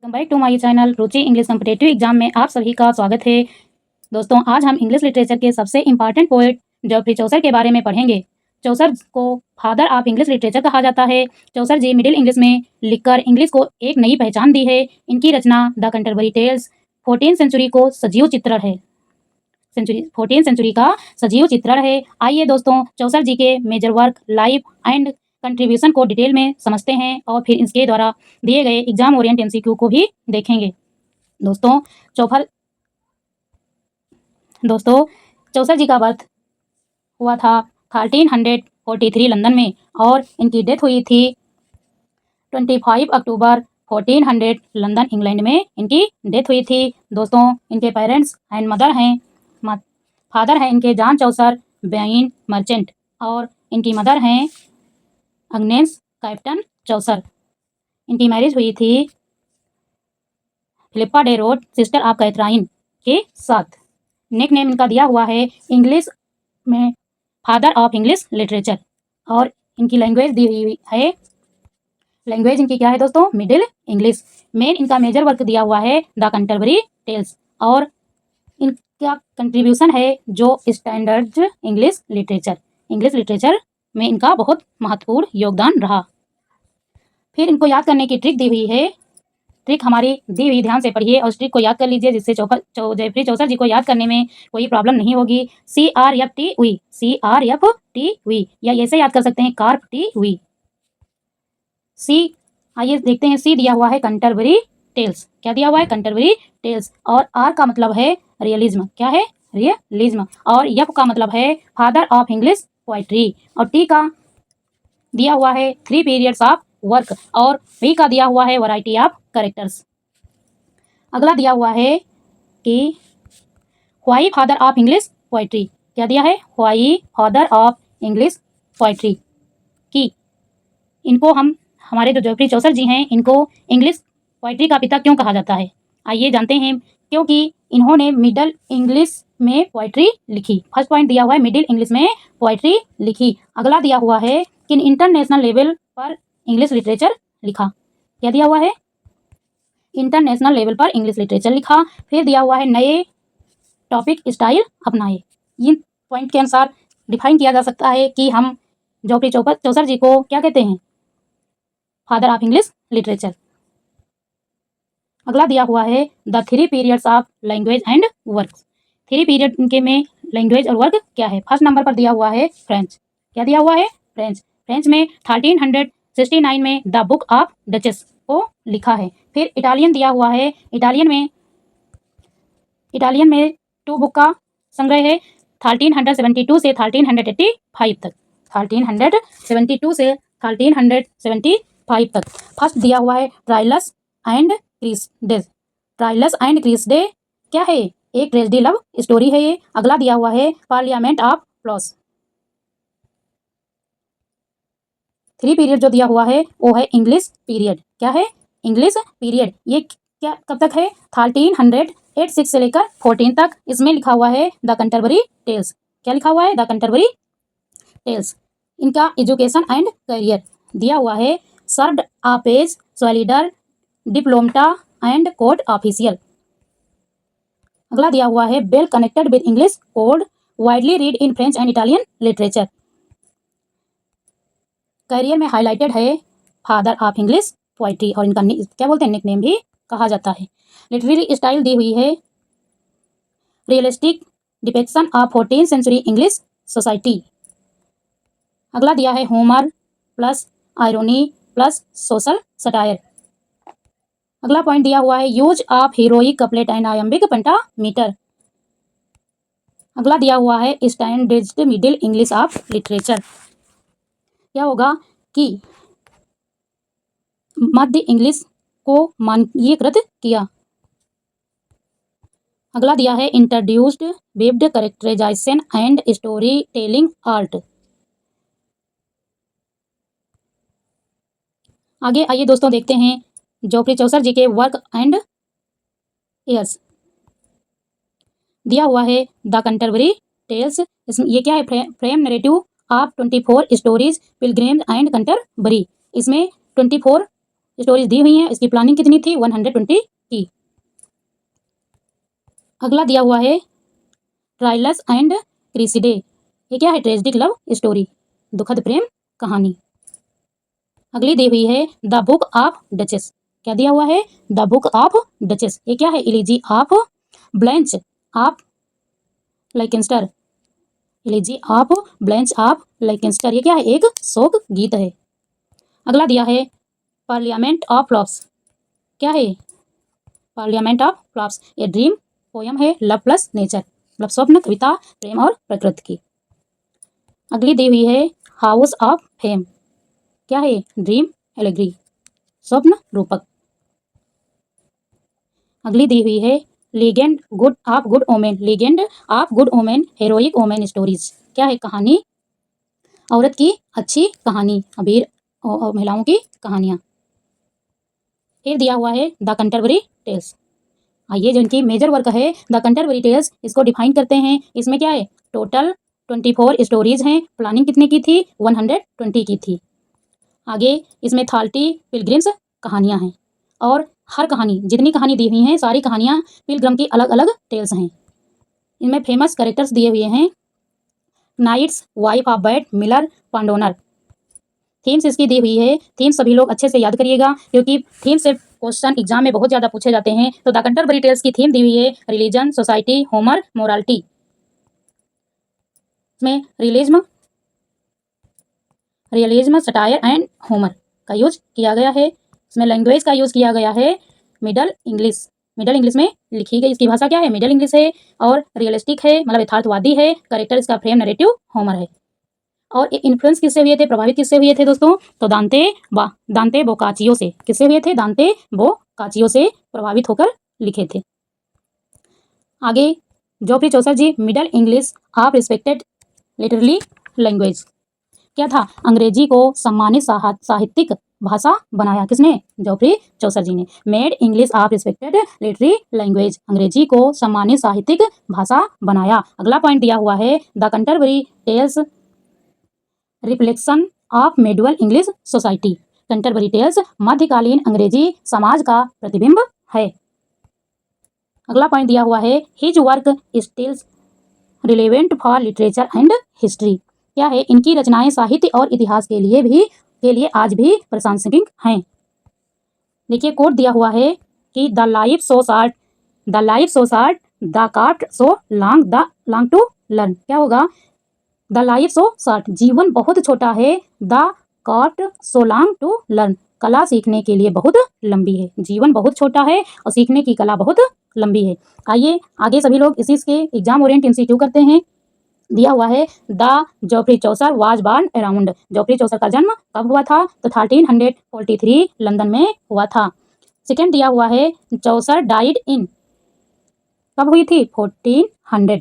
Welcome back to my channel Ruchi English competitive exam में आप सभी का स्वागत है। दोस्तों आज हम इंग्लिश लिटरेचर के सबसे इंपॉर्टेंट पोएट जॉफ्री चौसर के बारे में पढ़ेंगे। चौसर को फादर ऑफ इंग्लिश लिटरेचर कहा जाता है। चौसर जी मिडिल इंग्लिश में लिखकर इंग्लिश को एक नई पहचान दी है। इनकी रचना द कैंटरबरी टेल्स 14वीं सेंचुरी को सजीव चित्रण है। 14वीं सेंचुरी का सजीव चित्रण है। आइए दोस्तों चौसर जी के major work, life and contribution को डिटेल में समझते हैं और फिर इसके द्वारा दिए गए एग्जाम ओरिएंट एमसीक्यू को भी देखेंगे। दोस्तों चौसर जी का बर्थ हुआ था 1343 लंदन में और इनकी डेथ हुई थी 25 अक्टूबर 1400 लंदन इंग्लैंड में इनकी डेथ हुई थी। दोस्तों इनके पेरेंट्स एंड मदर हैं, फादर हैं इनके जॉन चौसर बेइन मर्चेंट और इनकी मदर हैं अग्नेस कैप्टन चौसर। इनकी मैरिज हुई थी Philippa de Roet sister of Katherine के साथ। निक नेम इनका दिया हुआ है इंग्लिश में फादर ऑफ इंग्लिश लिटरेचर और इनकी लैंग्वेज दी हुई है। लैंग्वेज इनकी क्या है दोस्तों? Middle English. मेन इनका मेजर वर्क दिया हुआ है द कैंटरबरी टेल्स और इनका कंट्रीब्यूशन है जो स्टैंडर्ड इंग्लिश लिटरेचर में इनका बहुत महत्वपूर्ण योगदान रहा। फिर इनको याद करने की ट्रिक दी हुई है। ट्रिक हमारी दी हुई, ध्यान से पढ़िए और ट्रिक को याद कर लीजिए जिससे जॉफ्री चौसर जी को याद करने में कोई प्रॉब्लम नहीं होगी। CRFT या ऐसे याद कर सकते हैं कार्प टी वी। सी, आइए देखते हैं। सी दिया हुआ है कैंटरबरी टेल्स। क्या दिया हुआ है? Canterbury tales. और आर का मतलब है रियलिज्म। क्या है? रियलिज्म। और एफ का मतलब है फादर ऑफ इंग्लिश पोएट्री और टी का दिया हुआ है 3 पीरियड्स ऑफ वर्क और वी का दिया हुआ है वैरायटी ऑफ कैरेक्टर्स। अगला दिया हुआ है कि why father of English poetry. क्या दिया है? Why father of English poetry की इनको हमारे जो जॉफ्री चौसर जी हैं इनको इंग्लिश पोएट्री का पिता क्यों कहा जाता है? आइए जानते हैं। क्योंकि इन्होंने मिडिल इंग्लिश में पोएट्री लिखी। फर्स्ट पॉइंट दिया हुआ है मिडिल इंग्लिश में पोएट्री लिखी। अगला दिया हुआ है कि इंटरनेशनल लेवल पर इंग्लिश लिटरेचर लिखा। क्या दिया हुआ है? इंटरनेशनल लेवल पर इंग्लिश लिटरेचर लिखा। फिर दिया हुआ है नए टॉपिक स्टाइल अपनाए। इन पॉइंट के अनुसार डिफाइन किया जा सकता है कि हम जॉफ्री चौसर जी को क्या कहते हैं? Father of English literature. अगला दिया हुआ है the 3 periods of language and work. 3 period इनके में लैंग्वेज और वर्क क्या है? फर्स्ट नंबर पर दिया हुआ है फ्रेंच। क्या दिया हुआ है? फ्रेंच में 1369 में द बुक ऑफ डचेस को लिखा है। फिर इटालियन दिया हुआ है। इटालियन में 2 बुक का संग्रह है 1372 से 1385 तक। 1372 से 1375 तक। फर्स्ट दिया हुआ है ट्राइलस एंड क्रिसडे क्या है? एक ट्रेजेडी लव स्टोरी है ये। अगला दिया हुआ है पार्लियामेंट ऑफ फ्लॉस। 3 पीरियड जो दिया हुआ है वो है इंग्लिश पीरियड। क्या है? English period. ये क्या कब तक है? 1386 से लेकर 14 तक। इसमें लिखा हुआ है द कैंटरबरी टेल्स। क्या लिखा हुआ है? The Canterbury Tales. इनका एजुकेशन एंड करियर दिया हुआ है served of as soldier diplomat and court official. अगला दिया हुआ है well connected with English court widely read in French and Italian literature. Career में हाईलाइटेड है फादर ऑफ इंग्लिश पोएट्री और इनका क्या बोलते हैं? निकनेम भी कहा जाता है। लिटरेरी स्टाइल दी हुई है रियलिस्टिक डिपिक्शन ऑफ 14वीं सेंचुरी इंग्लिश सोसाइटी। अगला दिया है Homer plus irony plus social satire. अगला पॉइंट दिया हुआ है use of heroic couplet and iambic pentameter. अगला दिया हुआ है standard Middle English of literature. क्या होगा कि मध्य इंग्लिश को मानकीकृत किया। अगला दिया है introduced vivid characterisation and story telling art. आगे आइए दोस्तों देखते हैं जॉफ्री चौसर जी के वर्क एंड ईयर्स। दिया हुआ है द कैंटरबरी टेल्स। ये क्या है? Frame narrative of 24 stories pilgrims and Canterbury. इसमें 24 स्टोरीज दी हुई हैं। इसकी प्लानिंग कितनी थी? 120 की। अगला दिया हुआ है ट्राइलस एंड क्रिसिडे। ये क्या है? ट्रेजिक लव स्टोरी, दुखद प्रेम कहानी। अगली दी हुई है द बुक ऑफ डचेस। क्या दिया हुआ है? The book of duchess. ये क्या है? Elegy of Blanche of Lancaster. Elegy of Blanche of Lancaster. ये क्या है? एक शोक गीत है। अगला दिया है पार्लियामेंट ऑफ फ्लॉप्स। क्या है? पार्लियामेंट ऑफ फ्लॉप्स ये ड्रीम पोयम है, लव प्लस नेचर, मतलब स्वप्न, कविता, प्रेम और प्रकृति की। अगली दी हुई है हाउस ऑफ फेम। क्या है? ड्रीम एलेग्री, स्वप्न रूपक। अगली दी हुई है legend good of good omen. Legend of good omen, heroic omen stories. क्या है? कहानी, औरत की अच्छी कहानी, अबीर और महिलाओं की कहानियां। फिर दिया हुआ है द कंटरबरी टेल्स। आइए, जो इनकी मेजर वर्क है द कंटरबरी टेल्स, इसको डिफाइन करते हैं। इसमें क्या है? टोटल 24 स्टोरीज हैं। प्लानिंग कितने की थी? 120 की थी। आगे इसमें 30 पिलग्रिम्स कहानियां हैं, और हर कहानी, जितनी कहानी दी हुई हैं, सारी कहानियां पिलग्रम की अलग अलग टेल्स हैं। इनमें फेमस कैरेक्टर्स दिए हुए हैं knights, wife of Bath, miller, pardoner. Themes इसकी दी हुई है। थीम्स सभी लोग अच्छे से याद करिएगा, क्योंकि थीम से क्वेश्चन एग्जाम में बहुत ज़्यादा पूछे जाते हैं। तो द कंटरबरी टेल्स की थीम दी हुई है रिलीजन, सोसाइटी, होमर, मोरालिटी। इसमें रियलिज्म, सटायर एंड होमर का यूज किया गया है। इसमें लैंग्वेज का यूज किया गया है मिडल इंग्लिश। मिडल इंग्लिश में लिखी गई इसकी भाषा क्या है? मिडल इंग्लिश है। और रियलिस्टिक है, मतलब यथार्थवादी है। कैरेक्टर इसका फ्रेम नरेटिव होमर है। और ये इन्फ्लुएंस किससे हुए थे? प्रभावित किससे हुए थे दोस्तों? तो दांते बोकाचियो से। किससे हुए थे? दांते बोकाचियो से प्रभावित होकर लिखे थे। आगे Geoffrey Chaucer ji, middle English of respected literally language. क्या था? अंग्रेजी को सम्मानित साहित्यिक भाषा बनाया। किसने? जोफ्री चौसर जी ने। Made English of respected literary language, अंग्रेजी को सम्मानित साहित्यिक भाषा बनाया। अगला पॉइंट दिया हुआ है the Canterbury tales reflection of medieval English society. Canterbury tales मध्यकालीन अंग्रेजी समाज का प्रतिबिंब है। अगला पॉइंट दिया हुआ है his work stills relevant for literature and history. क्या है? इनकी रचनाएं साहित्य और इतिहास के लिए आज भी प्रासंगिक हैं। देखिए, कोट दिया हुआ है कि the life so short, the craft so long, the long to learn. क्या होगा? द लाइफ सो शॉर्ट, जीवन बहुत छोटा है। The craft so long to learn, कला सीखने के लिए बहुत लंबी है। जीवन बहुत छोटा है और सीखने की कला बहुत लंबी है। आइए आगे सभी लोग इसी के एग्जाम ओरिएंट इंस्टीट्यूट करते हैं। दिया हुआ है the Geoffrey Chaucer was born around. Geoffrey Chaucer का जन्म कब हुआ था? तो 1343 लंदन में हुआ था। सेकेंड दिया हुआ है चौसर डाइड इन, कब हुई थी? 1400।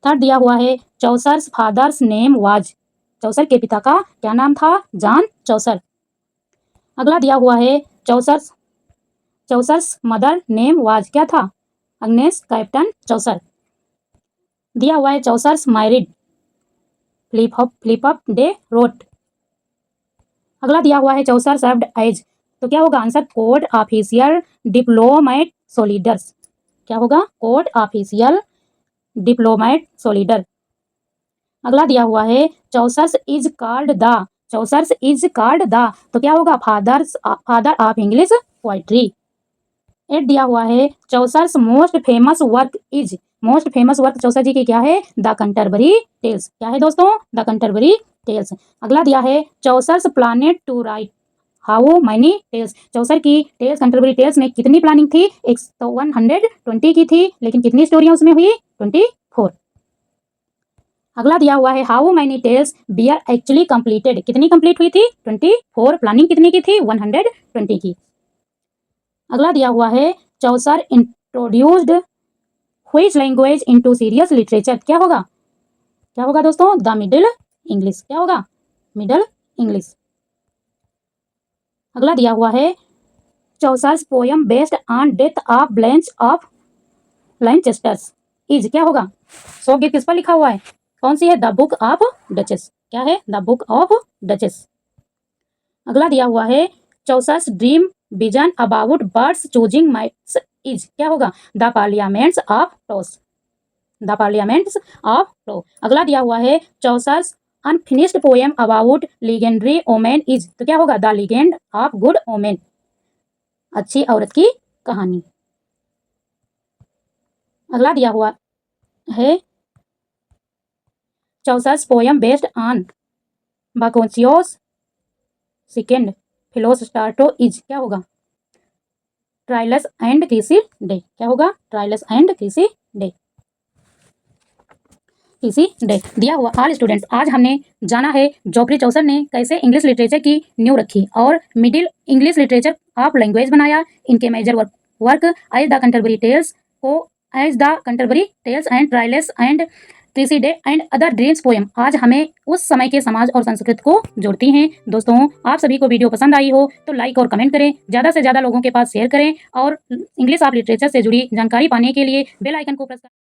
थर्ड दिया हुआ है चौसर्स फादर्स नेम वाज। चौसर के पिता का क्या नाम था? जॉन चौसर। अगला दिया हुआ है चौसर्स मदर नेम वाज। क्या था? Agnes captain Chaucer. दिया हुआ है Chaucer's married Philip de Roet. अगला दिया हुआ है चौसर सर्व्ड एज। तो क्या होगा answer? Court official diplomat soldiers. क्या होगा? Court official diplomat soldier. अगला दिया हुआ है Chaucer's is called the. Chaucer's is called the, तो क्या होगा? Father of English poetry. Eight दिया हुआ है Chaucer's most famous work is. Most famous work Chaucer ji की क्या है? The Canterbury Tales. क्या है दोस्तों? The Canterbury Tales. अगला दिया है Chaucer's planned to write how many tales. चौसर की टेल्स, कंटरबरी टेल्स में कितनी प्लानिंग थी? 120 की थी, लेकिन कितनी स्टोरियां उसमें हुई? 24। अगला दिया हुआ है how many tales bear actually completed. कितनी कंप्लीट हुई थी? 24। प्लानिंग कितनी की थी? 120 की। अगला दिया हुआ है Chaucer introduced which language into serious literature. क्या होगा? क्या होगा दोस्तों? The middle English. क्या होगा? Middle English. अगला दिया हुआ है Chaucer's poem based on death of Blanche of Lancaster's is. क्या होगा? सो गीत किस पर लिखा हुआ है? कौन सी है? The book of Duchess. क्या है? The book of Duchess. अगला दिया हुआ है चौसस dream vision about birds choosing mates is, क्या होगा? द पार्लियामेंट्स ऑफ टॉस, द पार्लियामेंट्स ऑफ टॉ। अगला दिया हुआ है चौसस unfinished poem about legendary women is, तो क्या होगा? The legend of good women, अच्छी औरत की कहानी। अगला दिया हुआ है चौसस poem based on Boccaccio's second फिलोस्टार्टो is, क्या होगा? ट्राइलस एंड क्रिसिडे, क्या होगा? ट्राइलस एंड क्रिसिडे, क्रिसिडे। दिया हुआ ऑल स्टूडेंट्स, आज हमने जाना है जोफ्री चौसर ने कैसे इंग्लिश लिटरेचर की नींव रखी और middle English literature of language बनाया। इनके major work as the Canterbury Tales को as the Canterbury Tales and Troilus and Criseyde and other dreams poem आज हमें उस समय के समाज और संस्कृति को जोड़ती हैं। दोस्तों, आप सभी को वीडियो पसंद आई हो तो लाइक और कमेंट करें, ज़्यादा से ज़्यादा लोगों के पास शेयर करें और इंग्लिश ऑफ लिटरेचर से जुड़ी जानकारी पाने के लिए बेल आइकन को प्रेस करें।